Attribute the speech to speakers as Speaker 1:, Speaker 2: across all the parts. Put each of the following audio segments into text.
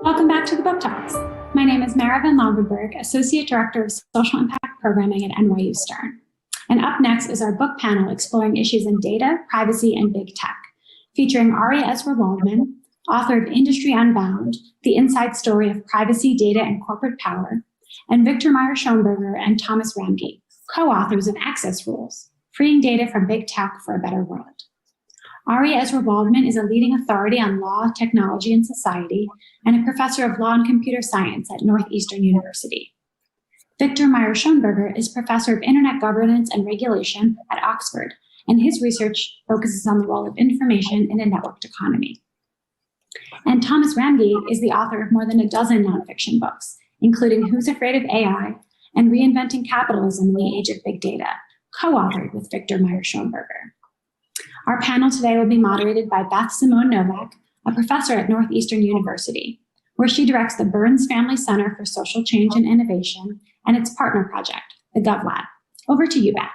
Speaker 1: Welcome back to the Book Talks. My name is Mara van Loggerenberg, Associate Director of Social Impact Programming at NYU Stern. And up next is our book panel exploring issues in data, privacy, and big tech, featuring Ari Waldman, author of Industry Unbound, The Inside Story of Privacy, Data, and Corporate Power, and Viktor Mayer-Schönberger and Thomas Ramge, co-authors of Access Rules, Freeing Data from Big Tech for a Better World. Ari Waldman is a leading authority on law, technology, and society, and a professor of law and computer science at Northeastern University. Viktor Mayer-Schönberger is professor of internet governance and regulation at Oxford, and his research focuses on the role of information in a networked economy. And Thomas Ramge is the author of more than a dozen nonfiction books, including Who's Afraid of AI and Reinventing Capitalism in the Age of Big Data, co-authored with Viktor Mayer-Schönberger. Our panel today will be moderated by Beth Noveck, a professor at Northeastern University, where she directs the Burns Family Center for Social Change and Innovation and its partner project, the GovLab. Over to you, Beth.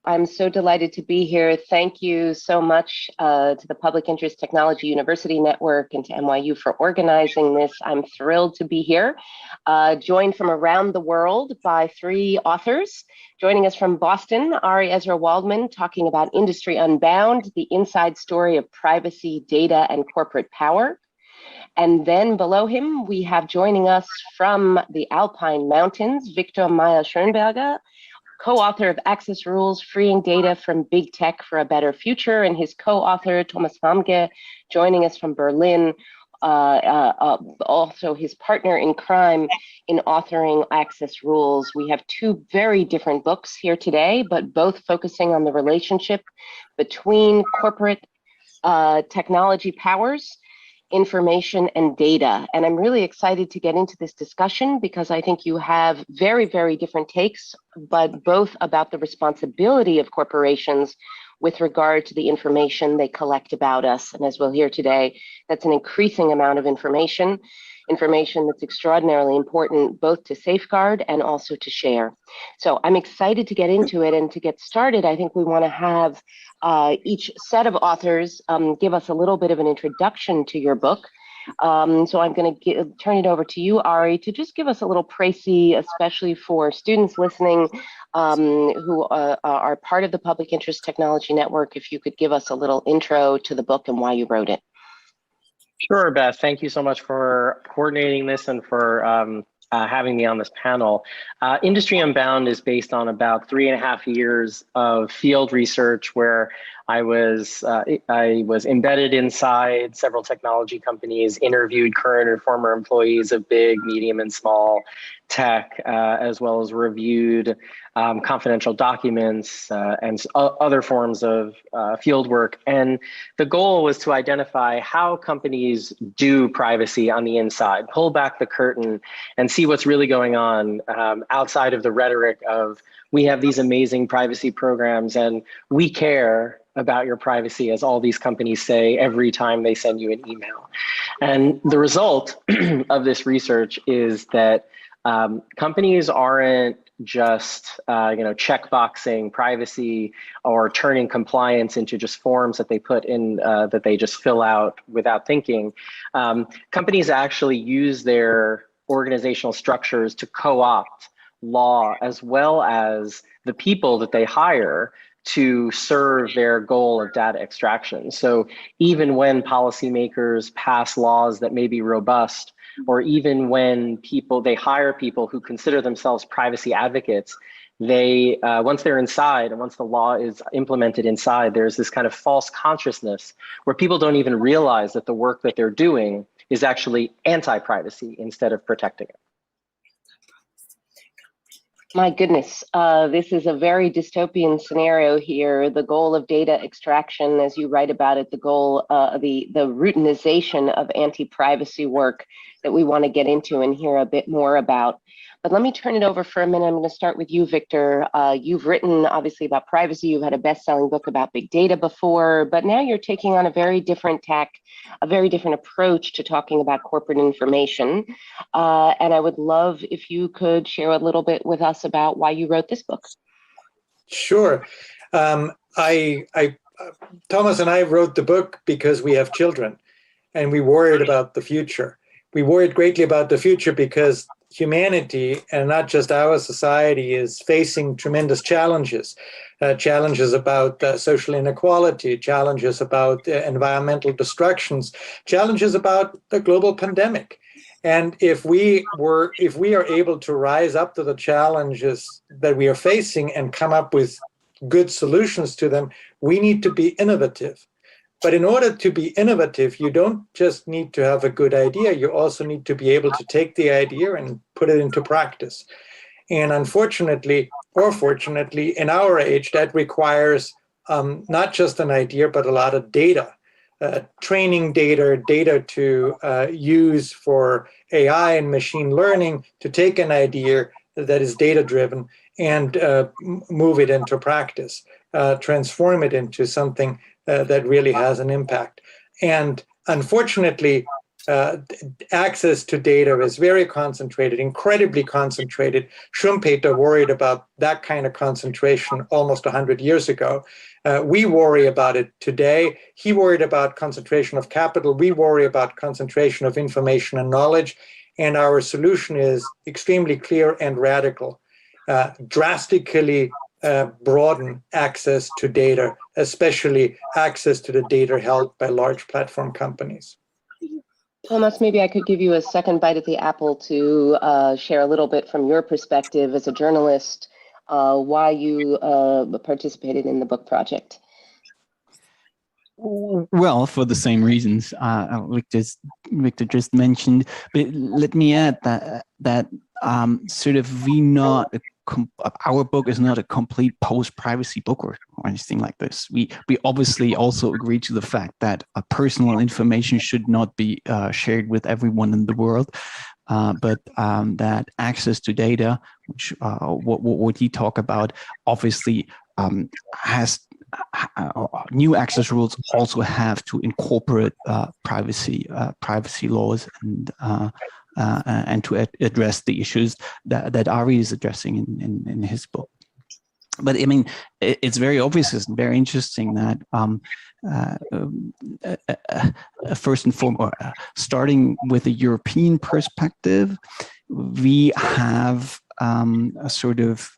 Speaker 2: I'm so delighted to be here. Thank you so much to the Public Interest Technology University Network and to NYU for organizing this. I'm thrilled to be here, joined from around the world by three authors. Joining us from Boston, Ari Waldman, talking about Industry Unbound, the inside story of privacy, data, and corporate power. And then below him, we have joining us from the Alpine Mountains, Viktor Mayer-Schönberger, co-author of Access Rules, Freeing Data from Big Tech for a Better Future, and his co-author, Thomas Ramge, joining us from Berlin, also his partner in crime in authoring Access Rules. We have two very different books here today, but both focusing on the relationship between corporate technology powers, information, and data. And I'm really excited to get into this discussion because I think you have very, very different takes, but both about the responsibility of corporations with regard to the information they collect about us. And as we'll hear today, that's an increasing amount of information that's extraordinarily important both to safeguard and also to share. So I'm excited to get into it, and to get started, I think we want to have each set of authors give us a little bit of an introduction to your book. So I'm going to turn it over to you, Ari, to just give us a little précis, especially for students listening who are part of the Public Interest Technology Network. If you could give us a little intro to the book and why you wrote it.
Speaker 3: Sure, Beth. Thank you so much for coordinating this and for having me on this panel. Industry Unbound is based on about 3.5 years of field research where I was embedded inside several technology companies, interviewed current and former employees of big, medium, and small tech, as well as reviewed confidential documents and other forms of field work. And the goal was to identify how companies do privacy on the inside, pull back the curtain and see what's really going on outside of the rhetoric of, we have these amazing privacy programs and we care about your privacy, as all these companies say every time they send you an email. And the result of this research is that companies aren't just checkboxing privacy or turning compliance into just forms that they put in that they just fill out without thinking. Companies actually use their organizational structures to co-opt law as well as the people that they hire to serve their goal of data extraction. So even when policymakers pass laws that may be robust, or even when they hire people who consider themselves privacy advocates, they once they're inside and once the law is implemented inside, there's this kind of false consciousness where people don't even realize that the work that they're doing is actually anti-privacy instead of protecting it.
Speaker 2: My goodness, this is a very dystopian scenario here. The goal of data extraction, as you write about it, the goal, the routinization of anti-privacy work that we want to get into and hear a bit more about. But let me turn it over for a minute. I'm going to start with you, Viktor. You've written, obviously, about privacy. You've had a best-selling book about big data before, but now you're taking on a very different tack, a very different approach to talking about corporate information. And I would love if you could share a little bit with us about why you wrote this book.
Speaker 4: Sure. Thomas and I wrote the book because we have children and we worried about the future. we worried greatly about the future because humanity, and not just our society, is facing tremendous challenges. Challenges about social inequality, challenges about environmental destructions, challenges about the global pandemic. And if we are able to rise up to the challenges that we are facing and come up with good solutions to them, we need to be innovative. But in order to be innovative, you don't just need to have a good idea, you also need to be able to take the idea and put it into practice. And unfortunately, or fortunately, in our age, that requires not just an idea, but a lot of data, training data to use for AI and machine learning to take an idea that is data-driven and move it into practice, transform it into something that really has an impact. And unfortunately, access to data is very concentrated, incredibly concentrated. Schumpeter worried about that kind of concentration almost 100 years ago. We worry about it today. He worried about concentration of capital. We worry about concentration of information and knowledge. And our solution is extremely clear and radical. Drastically broaden access to data, especially access to the data held by large platform companies.
Speaker 2: Thomas, maybe I could give you a second bite at the apple to share a little bit from your perspective as a journalist, why you participated in the book project.
Speaker 5: Well, for the same reasons Viktor just mentioned, but let me add that sort of our book is not a complete post-privacy book or anything like this. We obviously also agree to the fact that personal information should not be shared with everyone in the world, but that access to data, which what you talk about, obviously has new access rules also have to incorporate privacy laws and to address the issues that Ari is addressing in his book. But I mean, it's very obvious and very interesting that first and foremost, starting with a European perspective, we have a sort of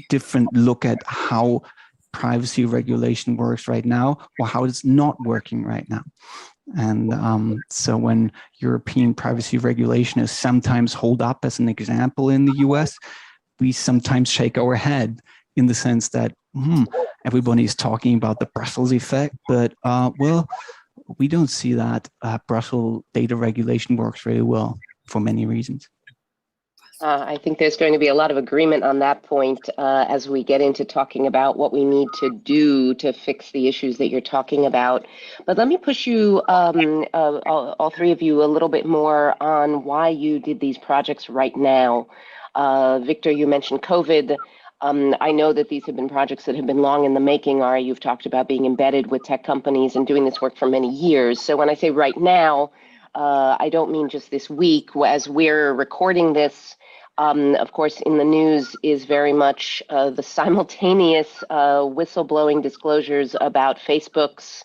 Speaker 5: different look at how privacy regulation works right now, or how it's not working right now. And so when European privacy regulation is sometimes held up as an example in the US, we sometimes shake our head in the sense that everybody's talking about the Brussels effect, but well, we don't see that Brussels data regulation works very well for many reasons.
Speaker 2: I think there's going to be a lot of agreement on that point as we get into talking about what we need to do to fix the issues that you're talking about. But let me push you, all three of you, a little bit more on why you did these projects right now. Viktor, you mentioned COVID. I know that these have been projects that have been long in the making. Ari, you've talked about being embedded with tech companies and doing this work for many years. So when I say right now, I don't mean just this week. As we're recording this, of course, in the news is very much the simultaneous whistleblowing disclosures about Facebook's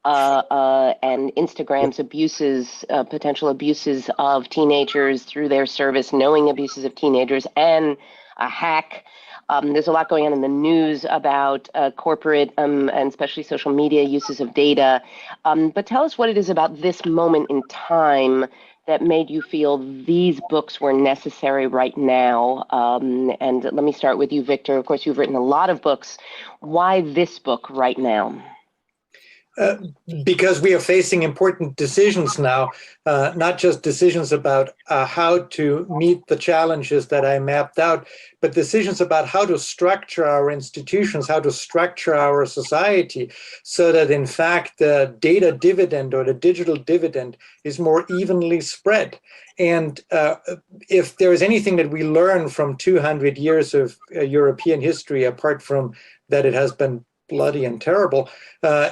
Speaker 2: and Instagram's abuses, potential abuses of teenagers through their service, knowing abuses of teenagers, and a hack. There's a lot going on in the news about corporate and especially social media uses of data. But tell us what it is about this moment in time that made you feel these books were necessary right now. And let me start with you, Viktor. Of course, you've written a lot of books. Why this book right now?
Speaker 4: Because we are facing important decisions now, not just decisions about how to meet the challenges that I mapped out, but decisions about how to structure our institutions, how to structure our society so that, in fact, the data dividend or the digital dividend is more evenly spread. And if there is anything that we learn from 200 years of European history, apart from that it has been bloody and terrible,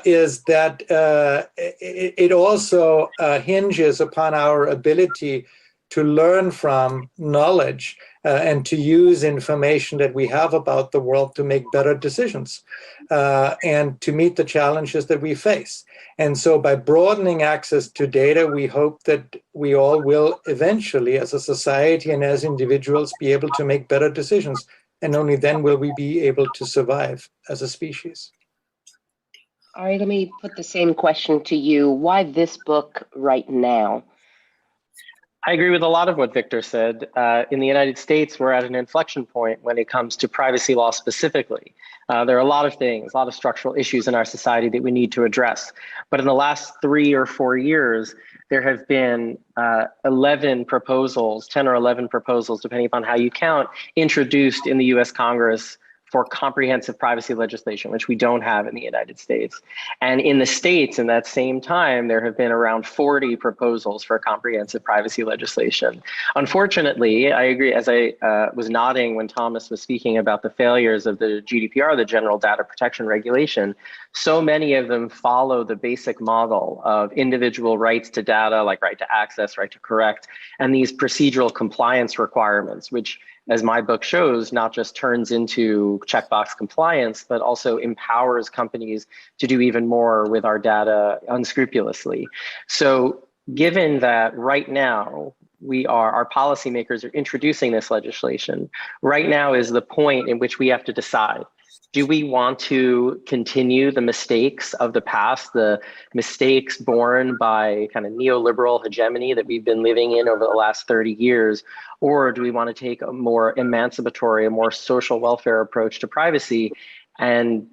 Speaker 4: is that it also hinges upon our ability to learn from knowledge and to use information that we have about the world to make better decisions and to meet the challenges that we face. And so by broadening access to data, we hope that we all will eventually, as a society and as individuals, be able to make better decisions. And only then will we be able to survive as a species.
Speaker 2: All right, let me put the same question to you. Why this book right now?
Speaker 3: I agree with a lot of what Viktor said. In the United States, we're at an inflection point when it comes to privacy law specifically. There are a lot of things, a lot of structural issues in our society that we need to address. But in the last 3 or 4 years, there have been 11 proposals, 10 or 11 proposals, depending upon how you count, introduced in the US Congress for comprehensive privacy legislation, which we don't have in the United States. And in the States, in that same time, there have been around 40 proposals for comprehensive privacy legislation. Unfortunately, I agree, as I was nodding when Thomas was speaking about the failures of the GDPR, the General Data Protection Regulation, so many of them follow the basic model of individual rights to data, like right to access, right to correct, and these procedural compliance requirements, which, as my book shows, not just turns into checkbox compliance, but also empowers companies to do even more with our data unscrupulously. So given that right now, our policymakers are introducing this legislation, right now is the point in which we have to decide. Do we want to continue the mistakes of the past, the mistakes born by kind of neoliberal hegemony that we've been living in over the last 30 years? Or do we want to take a more emancipatory, a more social welfare approach to privacy? And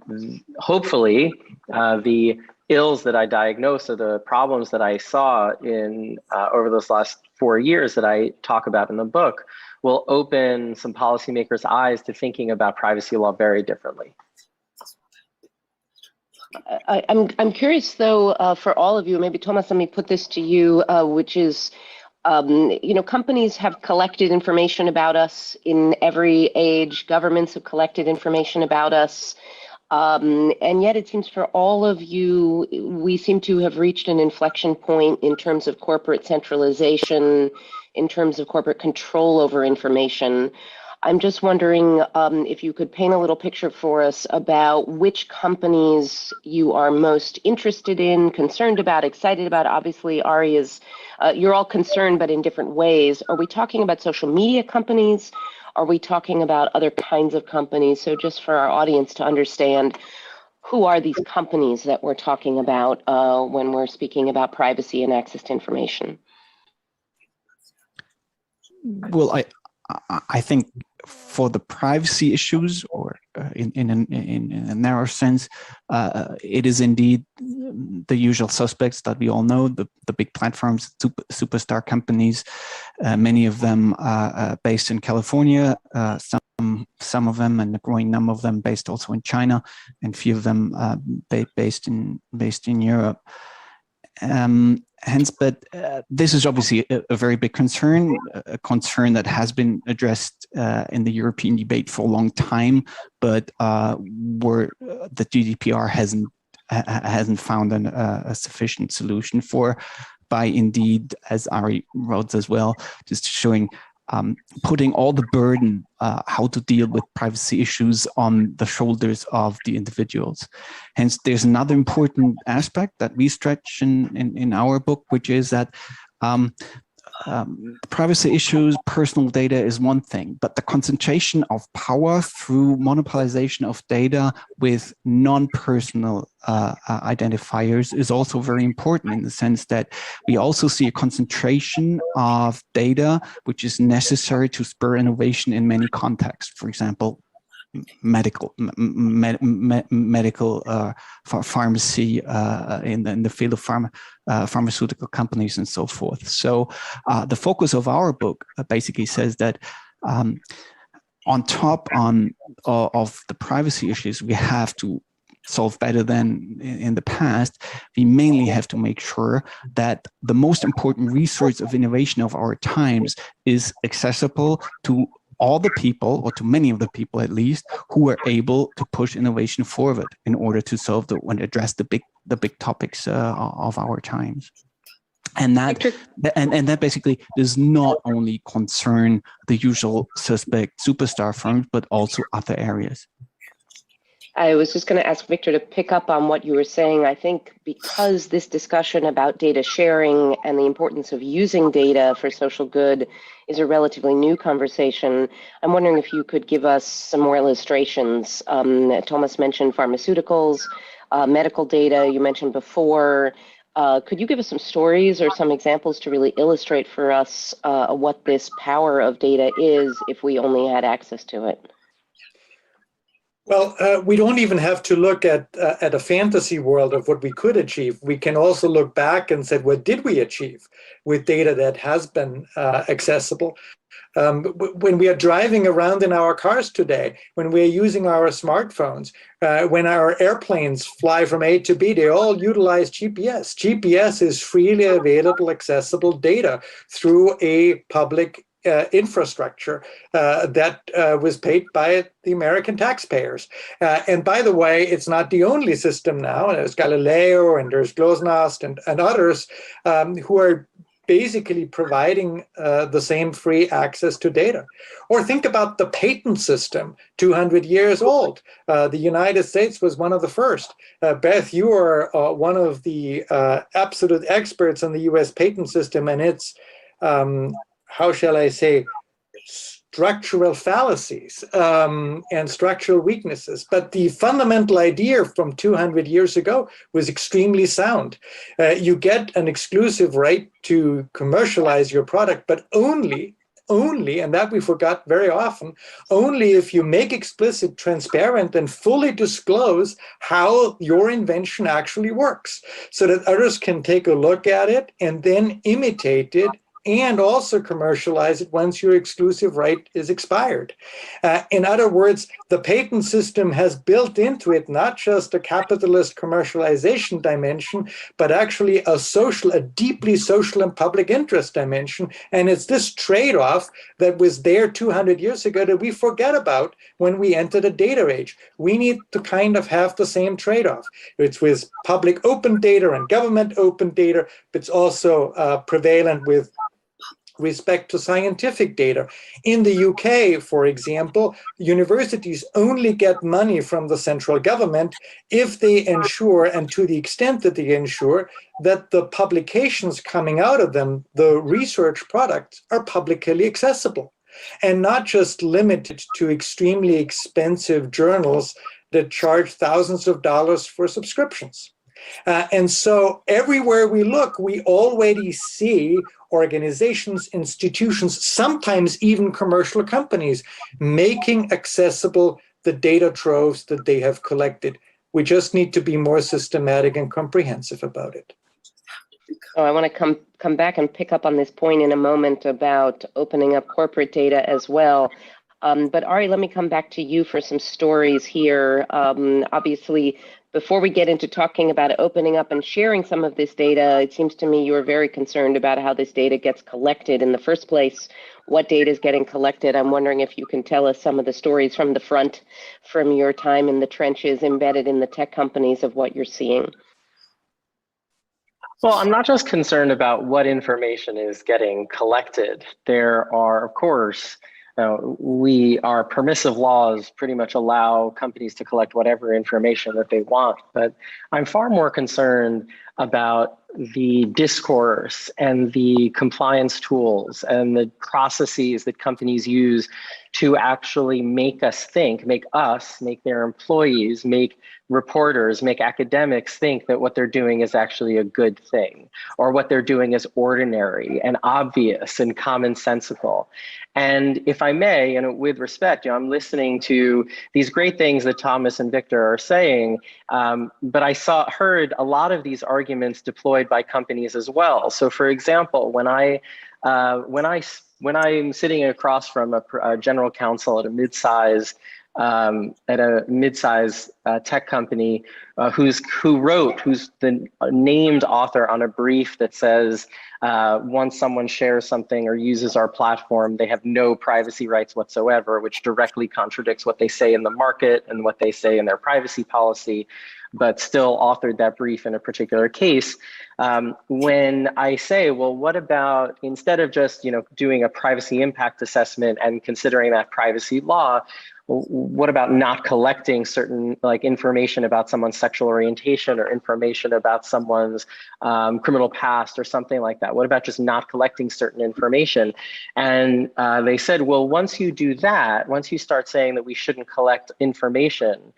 Speaker 3: hopefully the ills that I diagnosed or the problems that I saw in over those last 4 years that I talk about in the book will open some policymakers' eyes to thinking about privacy law very differently.
Speaker 2: I'm curious, though, for all of you, maybe Thomas, let me put this to you, which is, companies have collected information about us in every age. Governments have collected information about us. And yet it seems for all of you, we seem to have reached an inflection point in terms of corporate centralization, in terms of corporate control over information. I'm just wondering if you could paint a little picture for us about which companies you are most interested in, concerned about, excited about. Obviously, Ari is, you're all concerned, but in different ways. Are we talking about social media companies? Are we talking about other kinds of companies? So just for our audience to understand, who are these companies that we're talking about when we're speaking about privacy and access to information?
Speaker 5: Well, I think for the privacy issues, or in a narrow sense, it is indeed the usual suspects that we all know, the big platforms, superstar companies, many of them based in California, some of them, and a growing number of them based also in China, and few of them based in Europe. But this is obviously a very big concern, a concern that has been addressed in the European debate for a long time, but where the GDPR hasn't found a sufficient solution for, by indeed, as Ari wrote as well, just showing putting all the burden how to deal with privacy issues on the shoulders of the individuals. Hence, there's another important aspect that we stretch in our book, which is that privacy issues, personal data is one thing, but the concentration of power through monopolization of data with non-personal identifiers is also very important, in the sense that we also see a concentration of data which is necessary to spur innovation in many contexts. For example, medical pharmacy in the field of pharmaceutical companies and so forth. So the focus of our book basically says that on top of the privacy issues we have to solve better than in the past, we mainly have to make sure that the most important resource of innovation of our times is accessible to all the people, or to many of the people at least, who are able to push innovation forward in order to solve and address the big topics of our times. And that basically does not only concern the usual suspect superstar firms, but also other areas.
Speaker 2: I was just going to ask Victor to pick up on what you were saying. I think because this discussion about data sharing and the importance of using data for social good is a relatively new conversation, I'm wondering if you could give us some more illustrations. Thomas mentioned pharmaceuticals, medical data you mentioned before. Could you give us some stories or some examples to really illustrate for us what this power of data is if we only had access to it?
Speaker 4: Well, we don't even have to look at a fantasy world of what we could achieve. We can also look back and say, what did we achieve with data that has been accessible? When we are driving around in our cars today, when we are using our smartphones, when our airplanes fly from A to B, they all utilize GPS. GPS is freely available, accessible data through a public infrastructure that was paid by the American taxpayers. And by the way, it's not the only system now. There's Galileo and there's GLONASS and others who are basically providing the same free access to data. Or think about the patent system, 200 years old. The United States was one of the first. Beth, you are one of the absolute experts on the US patent system, and its how shall I say, structural fallacies and structural weaknesses. But the fundamental idea from 200 years ago was extremely sound. You get an exclusive right to commercialize your product, but only, and that we forgot very often, only if you make explicit, transparent, and fully disclose how your invention actually works, so that others can take a look at it and then imitate it and also commercialize it once your exclusive right is expired. In other words, the patent system has built into it not just a capitalist commercialization dimension, but actually a deeply social and public interest dimension. And it's this trade-off that was there 200 years ago that we forget about when we enter the data age. We need to kind of have the same trade-off. It's with public open data and government open data, but it's also prevalent with respect to scientific data. In the UK, for example, universities only get money from the central government if they ensure, and to the extent that they ensure, that the publications coming out of them, the research products, are publicly accessible and not just limited to extremely expensive journals that charge thousands of dollars for subscriptions. And so everywhere we look, we already see organizations, institutions, sometimes even commercial companies making accessible the data troves that they have collected. We just need to be more systematic and comprehensive about it.
Speaker 2: Oh, I want to come back and pick up on this point in a moment about opening up corporate data as well. But Ari, let me come back to you for some stories here. Obviously, before we get into talking about opening up and sharing some of this data, it seems to me you are very concerned about how this data gets collected in the first place, what data is getting collected. I'm wondering if you can tell us some of the stories from the front, from your time in the trenches, embedded in the tech companies, of what you're seeing.
Speaker 3: Well, I'm not just concerned about what information is getting collected. There are, of course, our permissive laws pretty much allow companies to collect whatever information that they want, but I'm far more concerned about the discourse and the compliance tools and the processes that companies use to actually make us think, make their employees, make reporters, make academics think that what they're doing is actually a good thing, or what they're doing is ordinary and obvious and commonsensical. And if I may, with respect, I'm listening to these great things that Thomas and Victor are saying, but I heard a lot of these arguments deployed by companies as well. So, for example, when I'm sitting across from a general counsel at a mid-size at a mid-size tech company who's the named author on a brief that says once someone shares something or uses our platform, they have no privacy rights whatsoever, which directly contradicts what they say in the market and what they say in their privacy policy, but still authored that brief in a particular case. When I say, well, what about, instead of just doing a privacy impact assessment and considering that privacy law, what about not collecting certain information about someone's sexual orientation or information about someone's criminal past or something like that? What about just not collecting certain information? And they said, well, once you do that, once you start saying that we shouldn't collect information,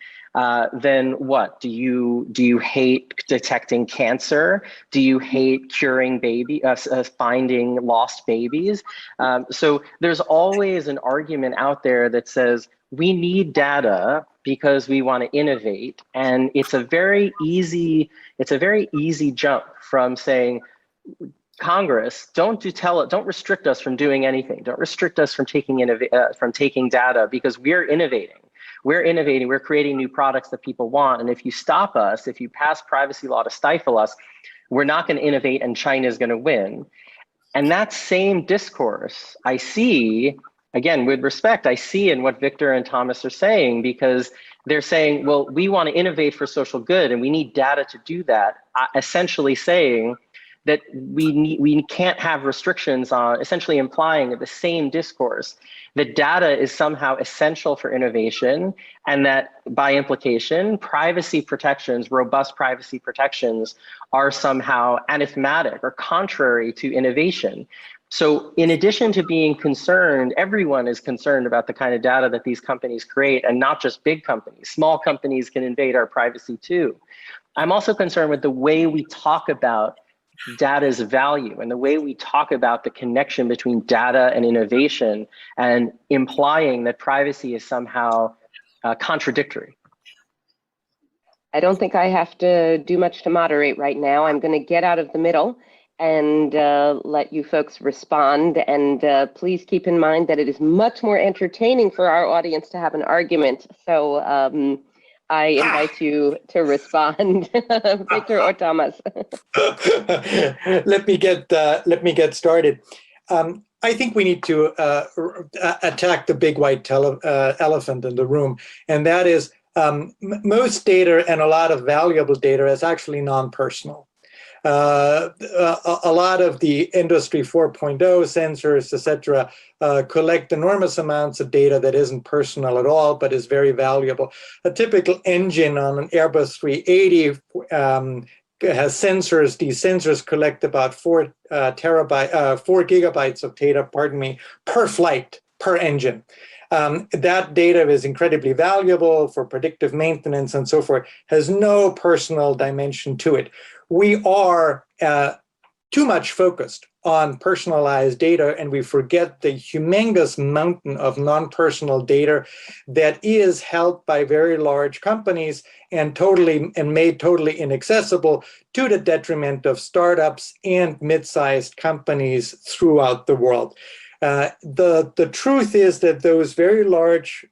Speaker 3: then what? Do you hate detecting cancer? Do you hate curing finding lost babies? So there's always an argument out there that says we need data because we want to innovate, and it's a very easy jump from saying, Congress, don't restrict us from doing anything. Don't restrict us from taking data because we're innovating. We're creating new products that people want. And if you stop us, if you pass privacy law to stifle us, we're not going to innovate and China is going to win. And that same discourse I see, again, with respect, I see in what Viktor and Thomas are saying, because they're saying, well, we want to innovate for social good and we need data to do that, essentially saying that we can't have restrictions on, essentially implying the same discourse that data is somehow essential for innovation, and that by implication, privacy protections, robust privacy protections, are somehow anathematic or contrary to innovation. So in addition to being concerned, everyone is concerned about the kind of data that these companies create, and not just big companies. Small companies can invade our privacy too. I'm also concerned with the way we talk about data's value and the way we talk about the connection between data and innovation, and implying that privacy is somehow contradictory.
Speaker 2: I don't think I have to do much to moderate right now. I'm going to get out of the middle and let you folks respond. And please keep in mind that it is much more entertaining for our audience to have an argument. So I invite you to respond, Viktor or Thomas.
Speaker 4: Let me get started. I think we need to attack the big white elephant in the room, and that is most data, and a lot of valuable data, is actually non-personal. A lot of the industry 4.0 sensors, etc., collect enormous amounts of data that isn't personal at all, but is very valuable. A typical engine on an Airbus 380 has sensors. These sensors collect about 4 gigabytes of data, per flight, per engine. That data is incredibly valuable for predictive maintenance and so forth, has no personal dimension to it. We are too much focused on personalized data, and we forget the humongous mountain of non-personal data that is held by very large companies and made totally inaccessible, to the detriment of startups and mid-sized companies throughout the world. The truth is that those very large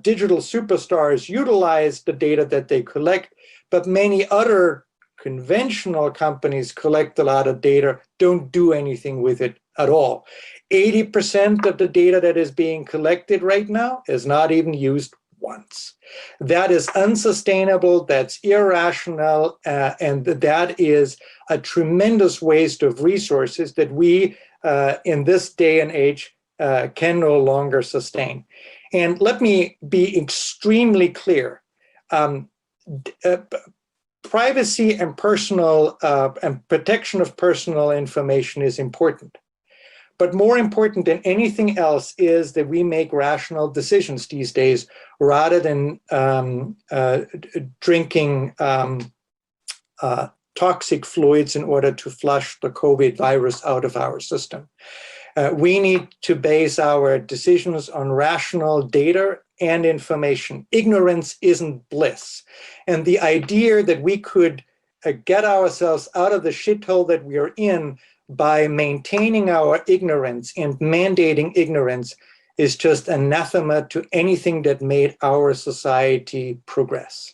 Speaker 4: digital superstars utilize the data that they collect, but many other conventional companies collect a lot of data, don't do anything with it at all. 80% of the data that is being collected right now is not even used once. That is unsustainable, that's irrational, and that is a tremendous waste of resources that we, in this day and age, can no longer sustain. And let me be extremely clear. Privacy and personal and protection of personal information is important. But more important than anything else is that we make rational decisions these days, rather than drinking toxic fluids in order to flush the COVID virus out of our system. We need to base our decisions on rational data and information. Ignorance isn't bliss. And the idea that we could get ourselves out of the shithole that we are in by maintaining our ignorance and mandating ignorance is just anathema to anything that made our society progress.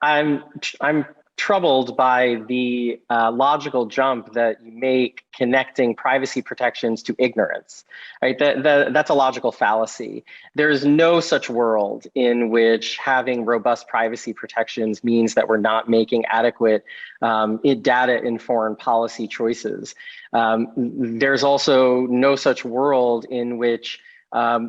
Speaker 3: I'm troubled by the logical jump that you make connecting privacy protections to ignorance, right? That's a logical fallacy. There is no such world in which having robust privacy protections means that we're not making adequate data-informed policy choices. There's also no such world in which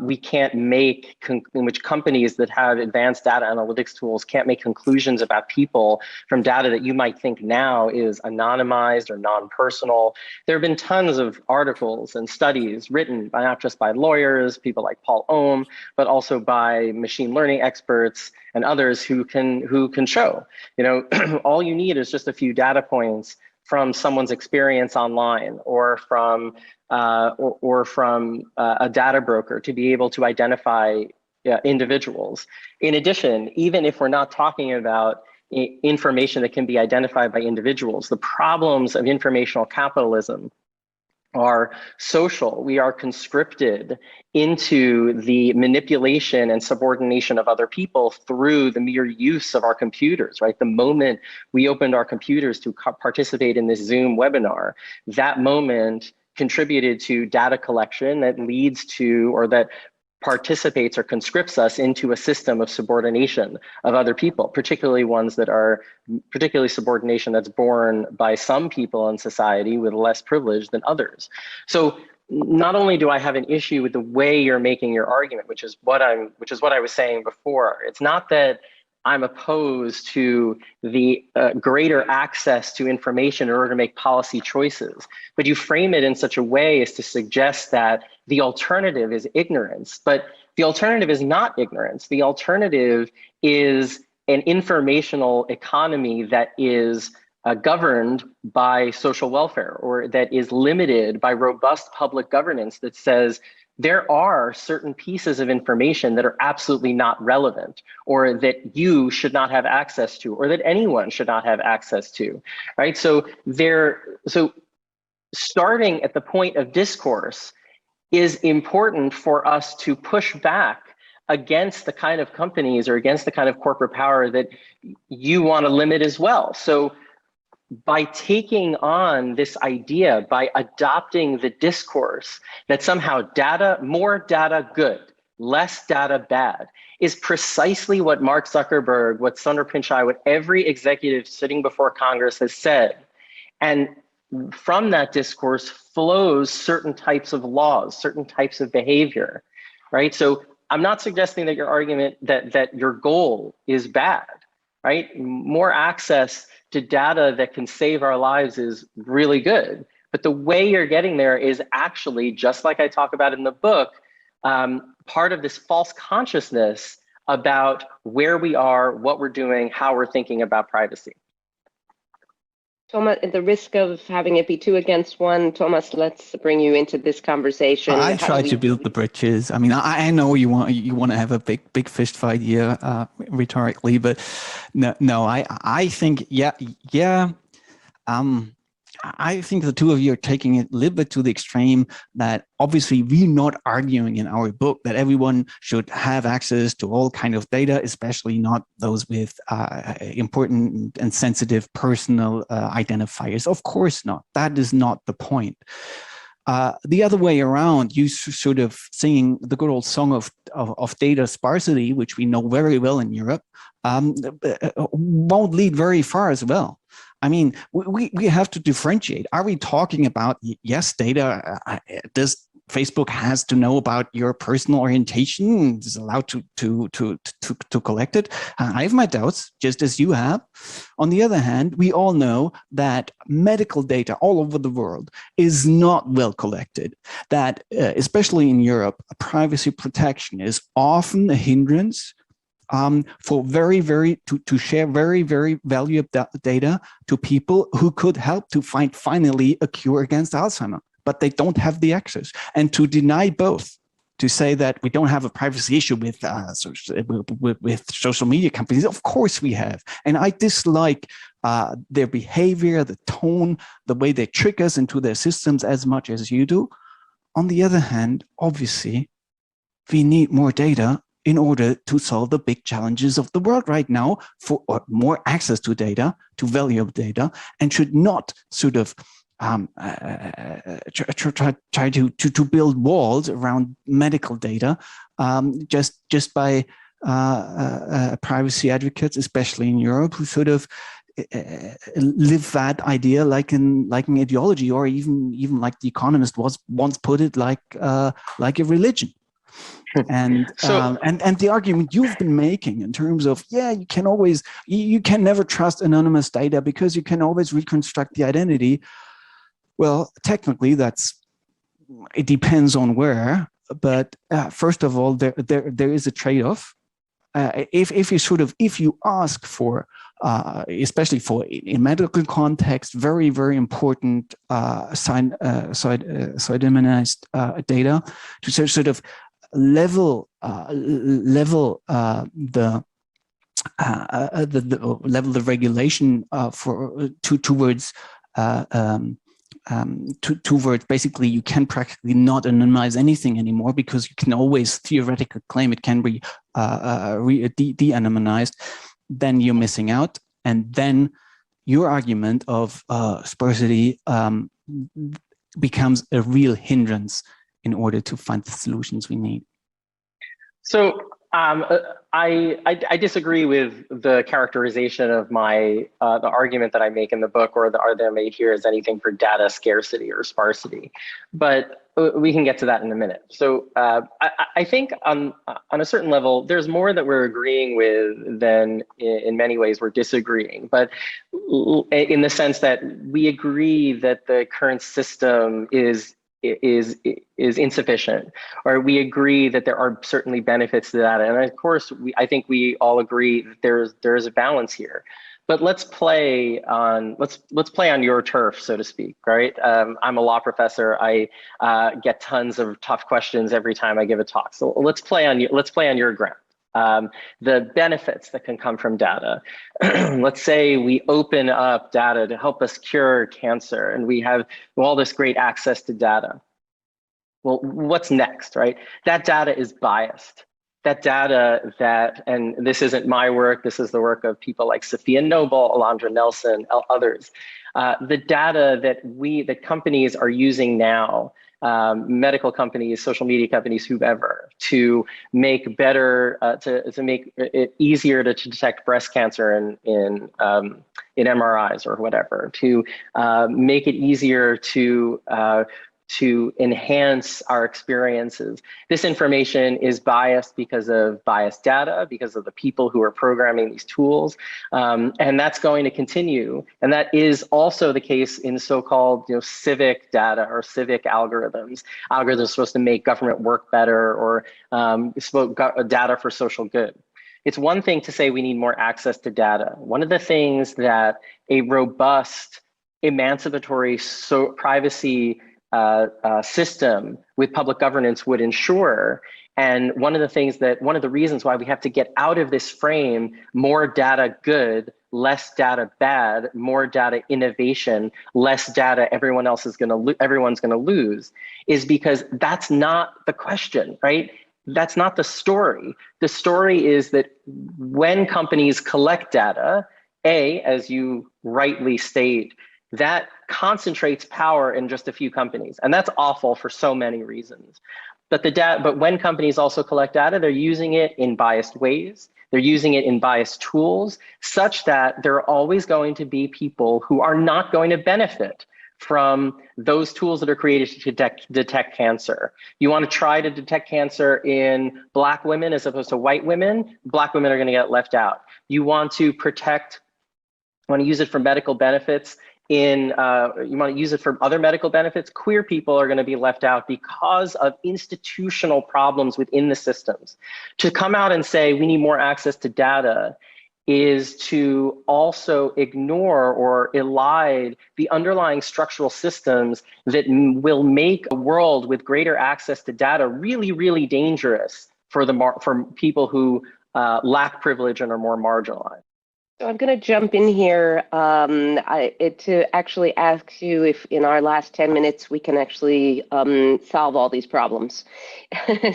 Speaker 3: we can't make, in which companies that have advanced data analytics tools can't make conclusions about people from data that you might think now is anonymized or non-personal. There have been tons of articles and studies written by not just by lawyers, people like Paul Ohm, but also by machine learning experts and others who can show, all you need is just a few data points from someone's experience online or from a data broker to be able to identify individuals. In addition, even if we're not talking about information that can be identified by individuals, the problems of informational capitalism are social. We are conscripted into the manipulation and subordination of other people through the mere use of our computers, right? The moment we opened our computers to participate in this Zoom webinar, that moment contributed to data collection that leads to, or that participates or conscripts us into a system of subordination of other people, particularly ones that are, particularly subordination that's borne by some people in society with less privilege than others. So not only do I have an issue with the way you're making your argument, which is what I was saying before. It's not that I'm opposed to the greater access to information in order to make policy choices, but you frame it in such a way as to suggest that the alternative is ignorance. But the alternative is not ignorance. The alternative is an informational economy that is governed by social welfare, or that is limited by robust public governance that says there are certain pieces of information that are absolutely not relevant, or that you should not have access to, or that anyone should not have access to, right? So starting at the point of discourse is important for us to push back against the kind of companies or against the kind of corporate power that you want to limit as well. So by taking on this idea, by adopting the discourse that somehow data, more data good, less data bad, is precisely what Mark Zuckerberg, what Sundar Pichai, what every executive sitting before Congress has said. And from that discourse flows certain types of laws, certain types of behavior, right? So I'm not suggesting that your argument that your goal is bad, right? More access to data that can save our lives is really good. But the way you're getting there is actually, just like I talk about in the book, part of this false consciousness about where we are, what we're doing, how we're thinking about privacy.
Speaker 2: Thomas, at the risk of having it be 2 against 1, Thomas, let's bring you into this conversation.
Speaker 5: I try to build the bridges. I mean, I know you want to have a big fist fight here rhetorically, but no. I think I think the two of you are taking it a little bit to the extreme that obviously we're not arguing in our book that everyone should have access to all kind of data, especially not those with important and sensitive personal identifiers. Of course not. That is not the point. The other way around, you sort of singing the good old song of data sparsity, which we know very well in Europe, won't lead very far as well. I mean, we have to differentiate. Are we talking about, yes, data, does Facebook has to know about your personal orientation, is allowed to collect it? I have my doubts, just as you have. On the other hand, we all know that medical data all over the world is not well collected, that especially in Europe, privacy protection is often a hindrance for to share very valuable data to people who could help to find finally a cure against Alzheimer, but they don't have the access. And to deny both, to say that we don't have a privacy issue with social media companies, of course we have. And I dislike their behavior, the tone, the way they trick us into their systems as much as you do. on the other hand, obviously, we need more data in order to solve the big challenges of the world right now, for more access to data, to valuable data, and should not sort of try to build walls around medical data just by privacy advocates, especially in Europe, who sort of live that idea like an ideology, or even like The Economist was once put it, like a religion. And and the argument you've been making in terms of, yeah, you can never trust anonymous data because you can always reconstruct the identity. Well, technically, it depends on where. But first of all, there is a trade-off. If you ask for, especially for in medical context, very, very important pseudonymized data to sort of level the regulation towards towards basically, you can practically not anonymize anything anymore, because you can always theoretically claim it can be de-anonymized. Then you're missing out, and then your argument of sparsity becomes a real hindrance in order to find the solutions we need.
Speaker 3: So I disagree with the characterization of the argument that I make in the book, or the argument I made here, as anything for data scarcity or sparsity, but we can get to that in a minute. So I think on a certain level, there's more that we're agreeing with than in many ways we're disagreeing, but in the sense that we agree that the current system is insufficient, or we agree that there are certainly benefits to that, and of course I think we all agree that there's a balance here. But let's play on your turf, so to speak, right? I'm a law professor. I get tons of tough questions every time I give a talk. So let's play on your ground. The benefits that can come from data. Let's say we open up data to help us cure cancer, and we have all this great access to data. Well, what's next, right? That data is biased. That data and this isn't my work, this is the work of people like Sophia Noble, Alondra Nelson, others. The data that companies are using now, medical companies, social media companies, whoever, to make better, to make it easier to detect breast cancer in MRIs or whatever, to make it easier to enhance our experiences. This information is biased because of biased data, because of the people who are programming these tools, and that's going to continue. And that is also the case in so-called civic data or civic algorithms. Algorithms are supposed to make government work better, or data for social good. It's one thing to say we need more access to data. One of the things that a robust, emancipatory privacy system with public governance would ensure. And one of the reasons why we have to get out of this frame, more data good, less data bad, more data innovation, less data everyone's gonna lose, is because that's not the question, right? That's not the story. The story is that when companies collect data, as you rightly state, that concentrates power in just a few companies. And that's awful for so many reasons. But when companies also collect data, they're using it in biased ways. They're using it in biased tools, such that there are always going to be people who are not going to benefit from those tools that are created to detect cancer. You want to try to detect cancer in Black women as opposed to white women, Black women are going to get left out. You want to use it for medical benefits, you want to use it for other medical benefits, queer people are going to be left out because of institutional problems within the systems. To come out and say we need more access to data is to also ignore or elide the underlying structural systems that will make a world with greater access to data really, really dangerous for people who lack privilege and are more marginalized.
Speaker 2: So I'm going to jump in here to actually ask you if in our last 10 minutes we can actually solve all these problems.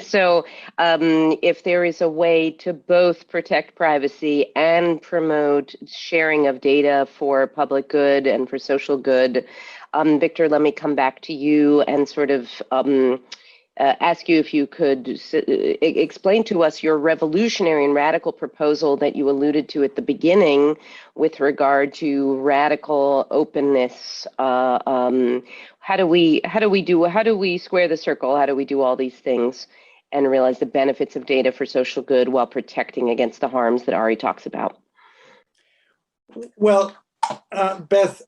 Speaker 2: So if there is a way to both protect privacy and promote sharing of data for public good and for social good, Victor, let me come back to you and sort of ask you if you could explain to us your revolutionary and radical proposal that you alluded to at the beginning with regard to radical openness. How do we square the circle? How do we do all these things and realize the benefits of data for social good while protecting against the harms that Ari talks about?
Speaker 4: Well, Beth,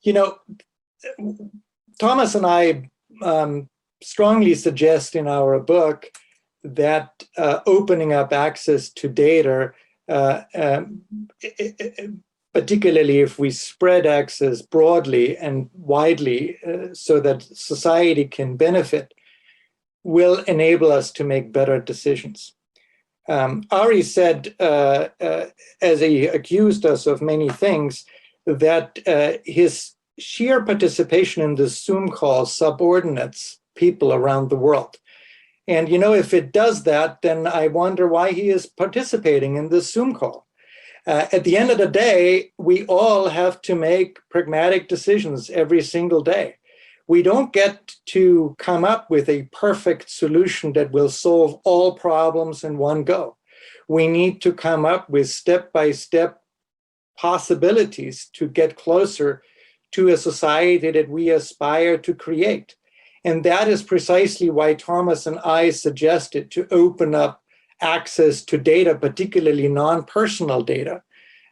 Speaker 4: you know, Thomas and I strongly suggest in our book that opening up access to data, particularly if we spread access broadly and widely so that society can benefit, will enable us to make better decisions. Ari said, as he accused us of many things, that his sheer participation in the Zoom call subordinates people around the world. And, you know, if it does that, then I wonder why he is participating in this Zoom call. At the end of the day, we all have to make pragmatic decisions every single day. We don't get to come up with a perfect solution that will solve all problems in one go. We need to come up with step-by-step possibilities to get closer to a society that we aspire to create. And that is precisely why Thomas and I suggested to open up access to data, particularly non-personal data,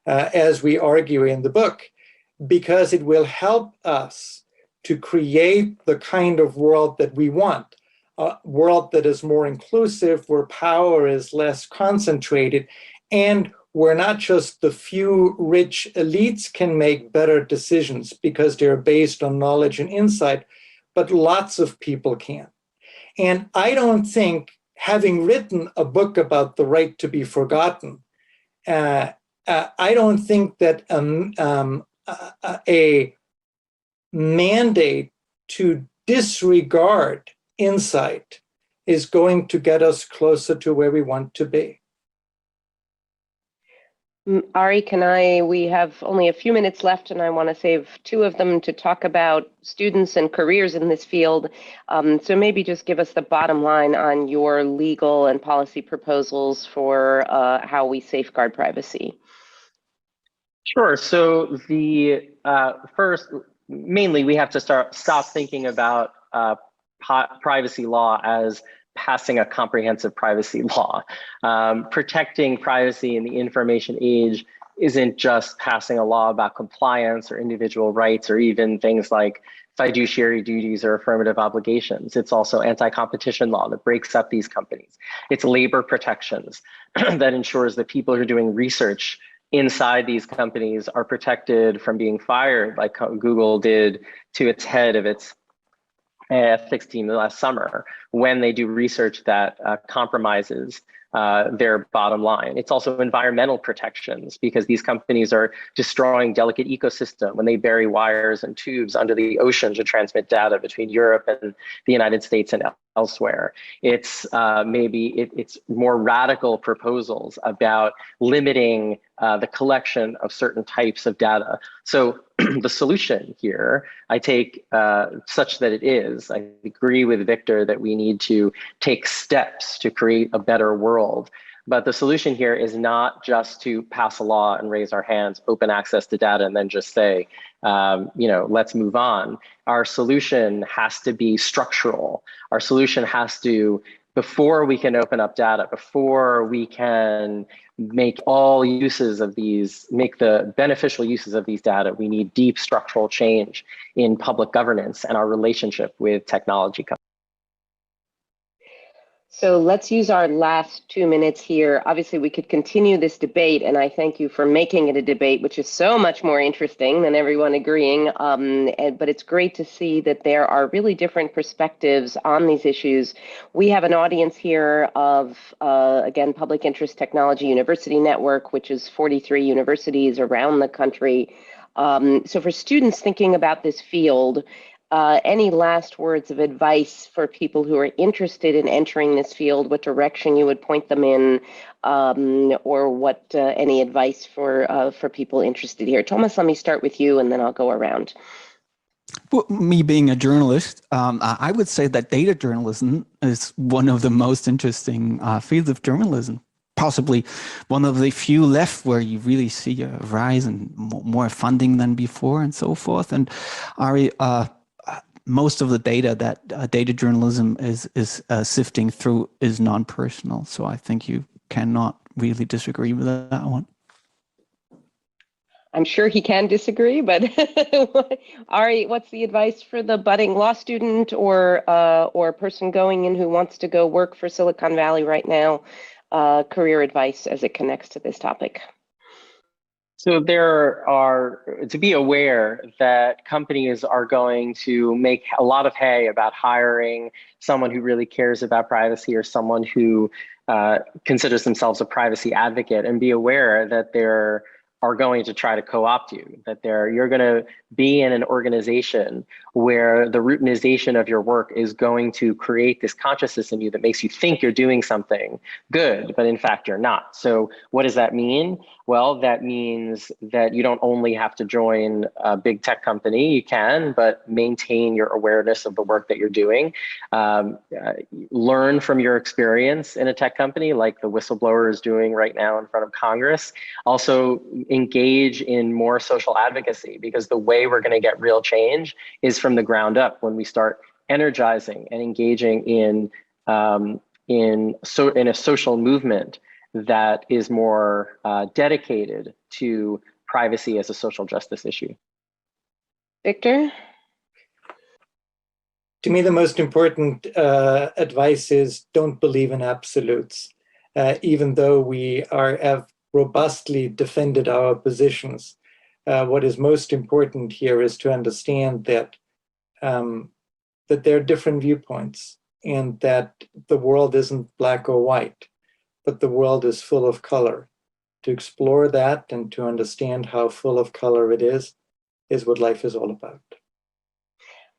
Speaker 4: as we argue in the book, because it will help us to create the kind of world that we want, a world that is more inclusive, where power is less concentrated, and where not just the few rich elites can make better decisions because they're based on knowledge and insight, but lots of people can. And I don't think, having written a book about the right to be forgotten, I don't think that a mandate to disregard insight is going to get us closer to where we want to be.
Speaker 2: Ari, we have only a few minutes left, and I want to save 2 of them to talk about students and careers in this field. So maybe just give us the bottom line on your legal and policy proposals for how we safeguard privacy.
Speaker 3: Sure. So the first, mainly, we have to stop thinking about privacy law as passing a comprehensive privacy law. Protecting privacy in the information age isn't just passing a law about compliance or individual rights or even things like fiduciary duties or affirmative obligations. It's also anti-competition law that breaks up these companies. It's labor protections that ensures that people who are doing research inside these companies are protected from being fired, like Google did to its head of its ethics team last summer when they do research that compromises their bottom line. It's also environmental protections because these companies are destroying delicate ecosystem when they bury wires and tubes under the ocean to transmit data between Europe and the United States and elsewhere. It's it's more radical proposals about limiting the collection of certain types of data. So the solution here, I take such that it is, I agree with Victor that we need to take steps to create a better world. But the solution here is not just to pass a law and raise our hands, open access to data, and then just say, let's move on. Our solution has to be structural. Our solution has to, before we can open up data, before we can make all uses of these, make the beneficial uses of these data, we need deep structural change in public governance and our relationship with technology companies.
Speaker 2: So let's use our last 2 minutes here. Obviously, we could continue this debate, and I thank you for making it a debate, which is so much more interesting than everyone agreeing. But it's great to see that there are really different perspectives on these issues. We have an audience here of, again, Public Interest Technology University Network, which is 43 universities around the country. So for students thinking about this field, any last words of advice for people who are interested in entering this field, what direction you would point them in, or what any advice for people interested here? Thomas, let me start with you and then I'll go around.
Speaker 5: Well, me being a journalist, I would say that data journalism is one of the most interesting fields of journalism. Possibly one of the few left where you really see a rise in more funding than before and so forth. And Ari, most of the data that data journalism is sifting through is non-personal. So I think you cannot really disagree with that one.
Speaker 2: I'm sure he can disagree, but Ari, what's the advice for the budding law student or person going in who wants to go work for Silicon Valley right now? Career advice as it connects to this topic.
Speaker 3: So there are, to be aware that companies are going to make a lot of hay about hiring someone who really cares about privacy or someone who considers themselves a privacy advocate, and be aware that they're are going to try to co-opt you, that you're going to be in an organization where the routinization of your work is going to create this consciousness in you that makes you think you're doing something good, but in fact you're not. So what does that mean? Well, that means that you don't only have to join a big tech company, you can, but maintain your awareness of the work that you're doing. Learn from your experience in a tech company like the whistleblower is doing right now in front of Congress. Also engage in more social advocacy, because the way we're going to get real change is from the ground up, when we start energizing and engaging in a social movement that is more dedicated to privacy as a social justice issue. Viktor?
Speaker 4: To me, the most important advice is don't believe in absolutes. Even though we have robustly defended our positions, what is most important here is to understand that that there are different viewpoints, and that the world isn't black or white, but the world is full of color. To explore that and to understand how full of color it is what life is all about.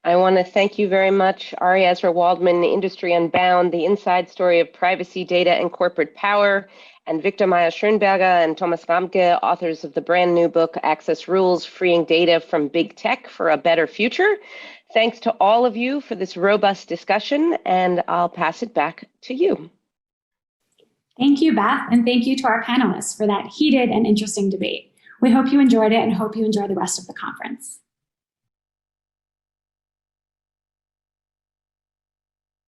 Speaker 2: I want to thank you very much, Ari Waldman, Industry Unbound, The Inside Story of Privacy, Data, and Corporate Power, and Viktor Mayer-Schönberger and Thomas Ramge, authors of the brand new book, Access Rules, Freeing Data from Big Tech for a Better Future. Thanks to all of you for this robust discussion, and I'll pass it back to you.
Speaker 1: Thank you, Beth, and thank you to our panelists for that heated and interesting debate. We hope you enjoyed it and hope you enjoy the rest of the conference.